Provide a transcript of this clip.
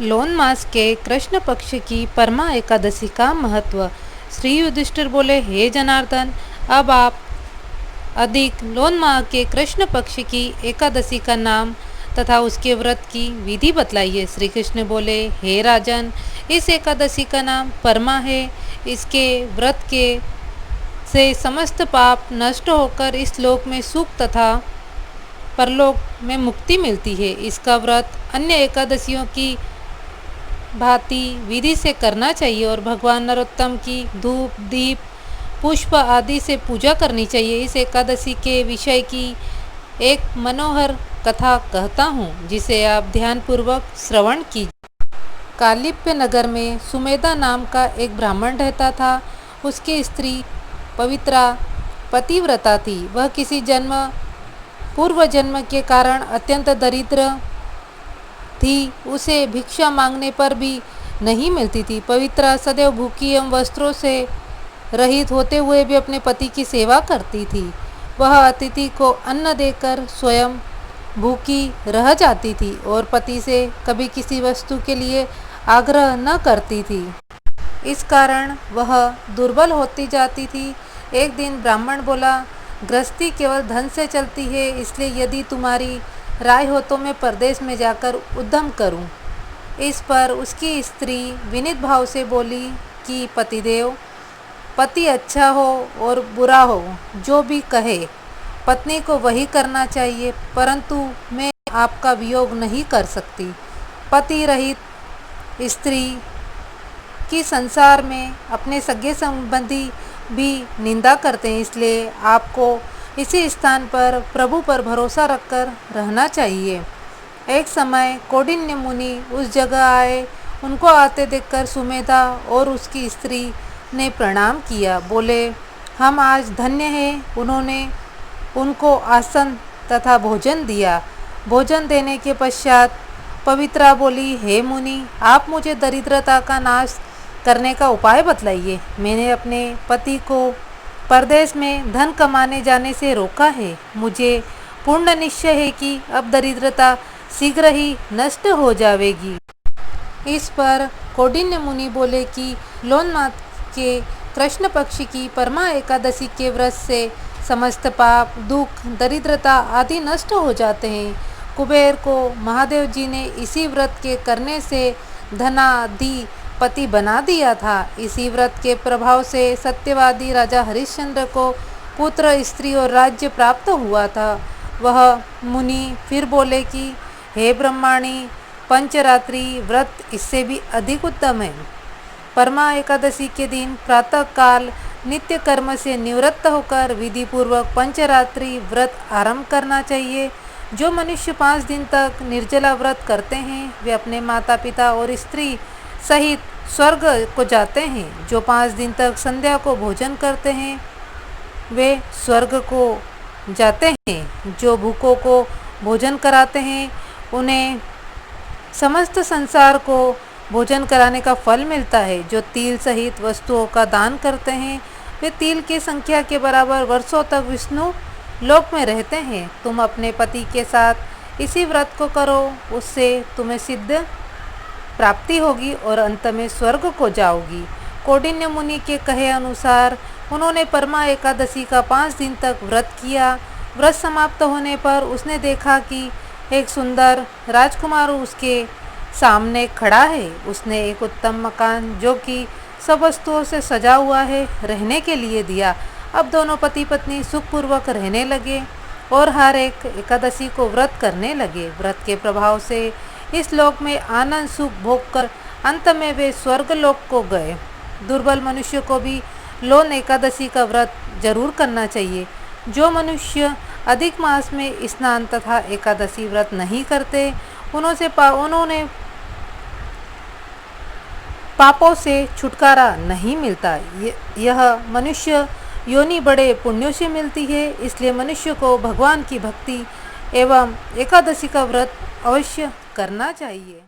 Loan मास के कृष्ण पक्ष की परमा एकादशी का महत्व। श्री युधिष्ठिर बोले, हे जनार्दन, अब आप अधिक लोन माह के कृष्ण पक्ष की एकादशी का नाम तथा उसके व्रत की विधि बतलाइए। श्री कृष्ण बोले, हे राजन, इस एकादशी का नाम परमा है। इसके व्रत के से समस्त पाप नष्ट होकर इस लोक में सुख तथा परलोक में मुक्ति मिलती है। इसका व्रत अन्य एकादशियों की भांति विधि से करना चाहिए और भगवान नरोत्तम की धूप दीप पुष्प आदि से पूजा करनी चाहिए। इस एकादशी के विषय की एक मनोहर कथा कहता हूँ, जिसे आप ध्यानपूर्वक श्रवण कीजिए। कालिप्य नगर में सुमेधा नाम का एक ब्राह्मण रहता था। उसकी स्त्री पवित्रा पतिव्रता थी। वह किसी पूर्व जन्म के कारण अत्यंत दरिद्र थी। उसे भिक्षा मांगने पर भी नहीं मिलती थी। पवित्रा सदैव भूखी एवं वस्त्रों से रहित होते हुए भी अपने पति की सेवा करती थी। वह अतिथि को अन्न देकर स्वयं भूखी रह जाती थी और पति से कभी किसी वस्तु के लिए आग्रह न करती थी। इस कारण वह दुर्बल होती जाती थी। एक दिन ब्राह्मण बोला, गृहस्थी केवल धन से चलती है, इसलिए यदि तुम्हारी राय हो तो मैं परदेश में जाकर उद्यम करूं। इस पर उसकी स्त्री विनीत भाव से बोली कि पतिदेव, पति अच्छा हो और बुरा हो, जो भी कहे पत्नी को वही करना चाहिए, परंतु मैं आपका वियोग नहीं कर सकती। पति रहित स्त्री की संसार में अपने सगे संबंधी भी निंदा करते हैं, इसलिए आपको इसी स्थान पर प्रभु पर भरोसा रखकर रहना चाहिए। एक समय कौंडिन्य मुनि उस जगह आए। उनको आते देखकर सुमेधा और उसकी स्त्री ने प्रणाम किया। बोले, हम आज धन्य हैं। उन्होंने उनको आसन तथा भोजन दिया। भोजन देने के पश्चात पवित्रा बोली, हे मुनि, आप मुझे दरिद्रता का नाश करने का उपाय बतलाइए। मैंने अपने पति को परदेश में धन कमाने जाने से रोका है। मुझे पूर्ण निश्चय है कि अब दरिद्रता शीघ्र ही नष्ट हो जाएगी। इस पर कौंडिन्य मुनि बोले कि लोन मास के कृष्ण पक्ष की परमा एकादशी के व्रत से समस्त पाप दुख दरिद्रता आदि नष्ट हो जाते हैं। कुबेर को महादेव जी ने इसी व्रत के करने से धनाधिपति बना दिया था। इसी व्रत के प्रभाव से सत्यवादी राजा हरिश्चंद्र को पुत्र स्त्री और राज्य प्राप्त हुआ था। वह मुनि फिर बोले कि हे ब्रह्माणी, पंचरात्रि व्रत इससे भी अधिक उत्तम है। परमा एकादशी के दिन प्रातः काल नित्य कर्म से निवृत्त होकर विधि पूर्वक पंचरात्रि व्रत आरंभ करना चाहिए। जो मनुष्य 5 दिन तक निर्जला व्रत करते हैं, वे अपने माता पिता और स्त्री सहित स्वर्ग को जाते हैं। जो 5 दिन तक संध्या को भोजन करते हैं, वे स्वर्ग को जाते हैं। जो भूखों को भोजन कराते हैं, उन्हें समस्त संसार को भोजन कराने का फल मिलता है। जो तिल सहित वस्तुओं का दान करते हैं, वे तिल की संख्या के बराबर वर्षों तक विष्णु लोक में रहते हैं। तुम अपने पति के साथ इसी व्रत को करो, उससे तुम्हें सिद्ध प्राप्ति होगी और अंत में स्वर्ग को जाओगी। कौंडिन्य मुनि के कहे अनुसार उन्होंने परमा एकादशी का 5 दिन तक व्रत किया। व्रत समाप्त होने पर उसने देखा कि एक सुंदर राजकुमार उसके सामने खड़ा है। उसने एक उत्तम मकान जो कि सब वस्तुओं से सजा हुआ है रहने के लिए दिया। अब दोनों पति पत्नी सुखपूर्वक रहने लगे और हर एक एकादशी को व्रत करने लगे। व्रत के प्रभाव से इस लोक में आनंद सुख भोग कर अंत में वे स्वर्ग लोक को गए। दुर्बल मनुष्य को भी लोन एकादशी का व्रत जरूर करना चाहिए। जो मनुष्य अधिक मास में स्नान तथा एकादशी व्रत नहीं करते, उन्होंने पापों से छुटकारा नहीं मिलता। यह मनुष्य योनि बड़े पुण्यों से मिलती है। इसलिए मनुष्य को भगवान की भक्ति एवं एकादशी का व्रत अवश्य करना चाहिए।